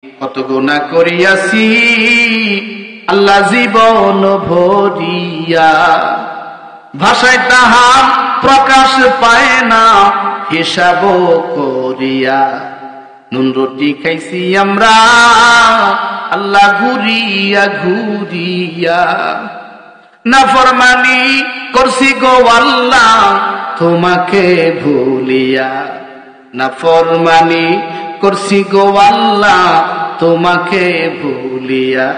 কত গুনাহ করিয়াছি আল্লাহ জীবন ভরিয়া, ভাষায় তাহা প্রকাশ পায় না হিসাব করিয়া। নুন রুটি খাইছি আমরা আল্লাহ ঘুরিয়া ঘুরিয়া, নাফরমানি করছি গো আল্লাহ তোমাকে ভুলিয়া, নাফরমানি করছি গো আল্লাহ তোমাকে ভুলিয়া।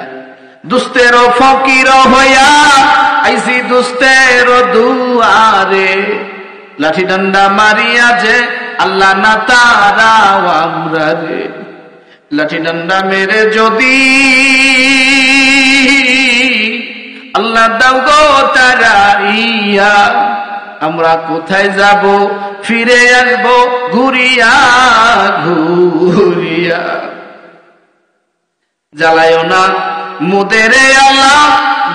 দুস্তের ফকির হইয়া আইসি দুস্তের দুয়ারে, লাঠি ডান্ডা মারিয়া যে আল্লাহ না তারাও আমরা রে। লাঠি ডান্ডা মেরে যদি আল্লাহ দাও গো তারাইয়া, আমরা কোথায় যাব ফিরে আসবো ঘুরিয়া ঘুরিয়া। জ্বালায়ও না মুদেরে আল্লাহ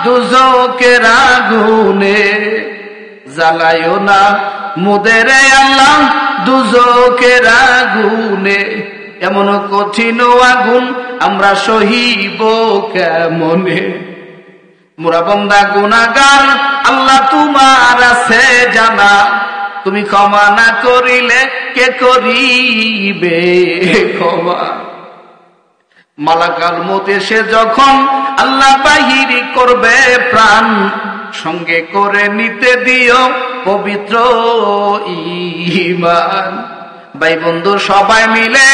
দুজকের আগুনে, জ্বালায়ও না মুদেরে আল্লাহ দুজকের আগুনে। এমন কঠিন আগুন আমরা সহিব কেমনে, মোরা বান্দা গুনাহগার আল্লাহ তোমার আছে জানা, তুমি ক্ষমা না করিলে কে করিবে ক্ষমা। মালাকাল মউত এসে যখন আল্লাহ বাহির করবে প্রাণ, সঙ্গে করে নিতে দিও পবিত্র ঈমান। ভাই বন্ধু সবাই মিলে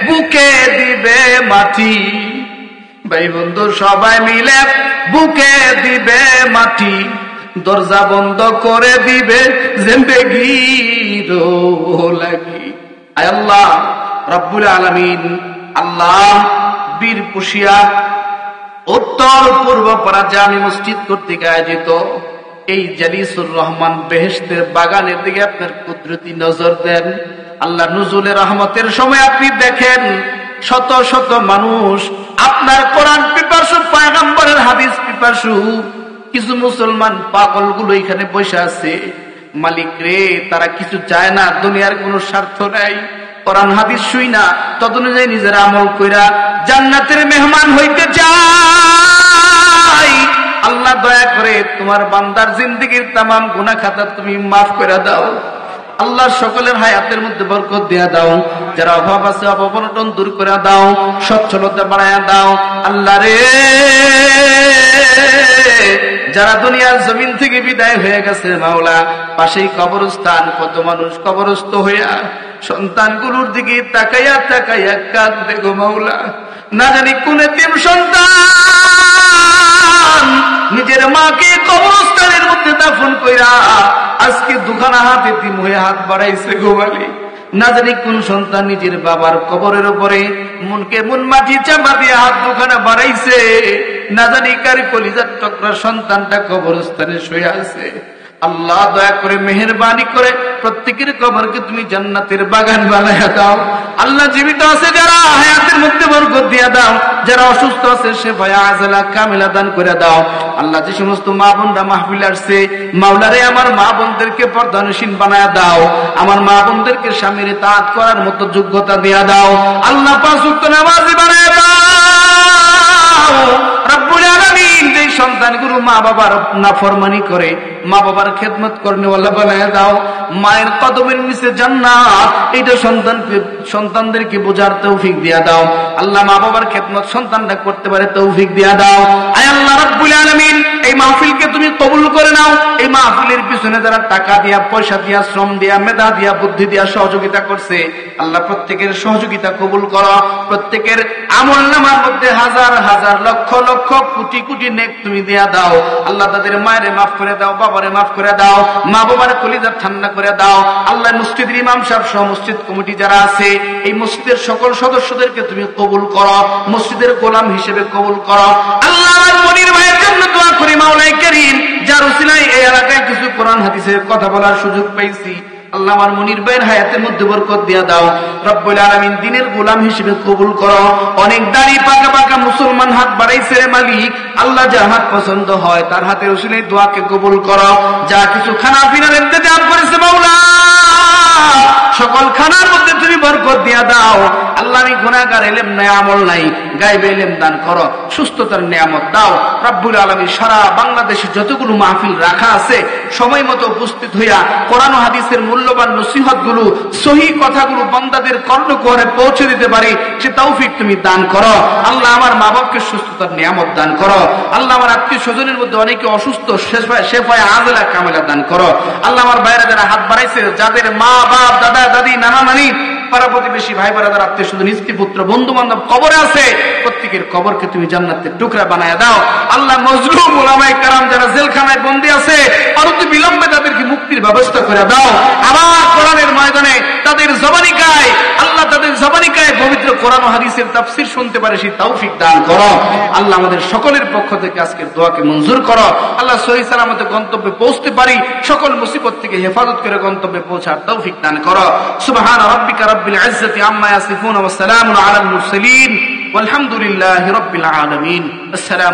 বুকে দিবে মাটি, ভাই বন্ধু সবাই মিলে বুকে দিবে মাটি। দরজা বন্ধ করে দিবে জিন্দেগির লাগি। আয় আল্লাহ রব্বুল আলামিন, আল্লাহ বীরপুশিয়া উত্তর পূর্ব পাড়া জামি মসজিদ কর্তৃক আয়োজিত এই জালিসুর রহমান বেহেশতের বাগানের দিকে আপনার কুদরতি নজর দেন। আল্লাহ নুজুলের রহমতের সময় আপনি দেখেন শত শত মানুষ আপনার কোরআন পিপাসু, পয়গম্বরের হাদিস পিপাসু কিছু মুসলমান পাগল গুলো এখানে বসে আছে। মালিক রে, তারা কিছু চায় না, দুনিয়ার কোনো স্বার্থ নাই, কোরআন হাদিস শুই না, তদনুযায়ী নিজের আমল কইরা জান্নাতের মেহমান হইতে চায়। আল্লাহ দয়া করে তোমার বান্দার জিন্দেগীর তামাম গুনাহ খাতা তুমি মাফ করে দাও। আল্লাহ সকলের হায়াতের মধ্যে বরকত দিয়া দাও, যারা অভাব আছে অভাব-অনটন দূর করে দাও, সচ্ছলতা বাড়ায়া দাও। আল্লাহ রে, যারা দুনিয়ার জমিন থেকে বিদায় হয়ে গেছে মাওলা, পাশেই কবরস্থান, কত মানুষ কবরস্থ হইয়া সন্তানগুলোর দিকে তাকাইয়া তাকাইয়া কাঁদবে গো মাওলা। না জানি কোন এতিম সন্তান নিজের মাকে কবরস্থানের মধ্যে দাফন কইরা আজকে দুখানা হাত এতিম হয়ে হাত বাড়াইছে গো মালিক। না জানি কোন সন্তান নিজের বাবার কবরের উপরে মনকে মন মাটি চাপা দিয়ে হাত দুখানা বাড়াইছে। না জানি কার কলিজার টুকরা সন্তানটা কবরস্থানে শুয়ে আছে। আল্লাহ দয়া করে মেহেরবানি করে প্রত্যেকের কবরকে তুমি জান্নাতের বাগান বানায়া দাও। আল্লাহ জীবিত আছে যারা, হায়াতের মধ্যে বরকত দিয়া দাও। যারা অসুস্থ আছে শেফায়ে আজলা কামিলা দান করে দাও। আল্লাহ যে সমস্ত মা বোনরা মাহফিলে আসছে, মাওলারে আমার মা বোনদেরকে পর্দানশীল বানায়া দাও। আমার মা বোনদেরকে স্বামীর ইতাআত করার মতো যোগ্যতা দিয়া দাও। আল্লাহ পাঁচ ওয়াক্ত নামাজি বানায়া দাও রব্বুল আলামিন। যে সন্তানগুলো মা বাবার নাফরমানি করে, মা বাবার খেদমত করনেওয়ালা বানায়া দাও। মায়ের কদমের নিচে জান্নাত, এইটা সন্তানদেরকে বোঝার তৌফিক দিয়া দাও। আল্লাহ মা বাবার খেদমত সন্তানরা করতে পারে তৌফিক দিয়া দাও। আয় আল্লাহ রাব্বুল আলামিন, এই মাহফিলকে তুমি কবুল করে নাও। এই মাহফিলের পিছনে যারা টাকা দিয়া, পয়সা দিয়া, শ্রম দিয়া, মেধা দিয়া, বুদ্ধি দিয়া সহযোগিতা করছে, আল্লাহ প্রত্যেকের সহযোগিতা কবুল করো। প্রত্যেকের আমলনামার মধ্যে হাজার হাজার লক্ষ লক্ষ কোটি কোটি নেক তুমি দিয়া দাও। আল্লাহ তাদের মায়ের মাফ করে দাও, বাবারে মাফ করে দাও, মা বাবার কলিজা ঠান্ডা করে দাও। আল্লাহ মসজিদের ইমাম সাহেব সহ মসজিদ কমিটি যারা আছে, এই মসজিদের সকল সদস্যদেরকে তুমি কবুল করো, মসজিদের গোলাম হিসেবে কবুল করো। আল্লাহ মনির ভাইয়ের জন্য দোয়া করি মাওলাই কারীম, যার উসিলায় এই এলাকায় কিছু কোরআন হাদিসের কথা বলার সুযোগ পাইছি। আল্লাহ আমার মনির ভাইয়ের হায়াতের মধ্যে বরকত দিয়া দাও। রব্বুল আলামিন দিনের গোলাম হিসেবে কবুল করো। অনেক দাড়ি পাকা পাকা মুসলমান হাত বাড়াইছে রে মালিক। আল্লাহ যার হাত পছন্দ হয় তার হাতের উসিলায় দোয়াকে কবুল করো। যা কিছু খানা পিনার ইন্তজাম করেছে মাওলা, সকল খানার মধ্যে তুমি বরকত দিয়া দাও। আল্লাহ আমি গুনাহগার, ইলম নাই, আমল নাই, গায়বে ইলম দান করো, সুস্থতার নিয়ামত দাও। রব্বুল আলামিন সারা বাংলাদেশে যতগুলো মাহফিল রাখা আছে সময় মতো উপস্থিত হইয়া কোরআন ও হাদিসের মূল্যবান নসিহত গুলো, সহি কথাগুলো বান্দাদের কর্ণকুহরে পৌঁছে দিতে পারি সে তৌফিক তুমি দান করো। আল্লাহ আমার মা বাপকে সুস্থতার নিয়ামত দান করো। আল্লাহ আমার আত্মীয় স্বজনের মধ্যে অনেকে অসুস্থ, শেফায়ে আজলা কামেলা দান করো। আল্লাহ আমার বাইরে যারা হাত বাড়াইছে, যাদের মা বাপ দাদা দাদি নানা নানি পাড়া প্রতিবেশী ভাই বোনেরা আত্মীয় স্বজন স্ত্রী পুত্র বন্ধু বান্ধব কবরে আছে, প্রত্যেকের কবরকে তুমি জান্নাতের টুকরা বানায় দাও। আল্লাহ মজলুম উলামায়ে কেরাম যারা জেলখানায় বন্দী আছে অনতি বিলম্বে তাদেরকে মুক্তির ব্যবস্থা করে দাও। আবার কোরআনের ময়দানে তাদের জবানিকায়, আল্লাহ তাদের জবানিকায় পবিত্র কোরআন ও হাদিসের তাফসীর শুনতে পারে সেই তৌফিক দান করো। আল্লাহ আমাদের সকলের পক্ষ থেকে আজকের দোয়াকে মঞ্জুর করো। আল্লাহ সহিহ সালামতে গন্তব্যে পৌঁছতে পারি, সকল মুসিবত থেকে হেফাজত করে গন্তব্যে পৌঁছার তৌফিক দান করো। সুবহান রাব্বিকা রাব্বিল ইজ্জাতি আম্মা ইয়াসিফুন ওয়া সালামুন আলাল মুরসালিন ওয়ালহামদুলিল্লাহি রাব্বিল আলামিন। আসসালামু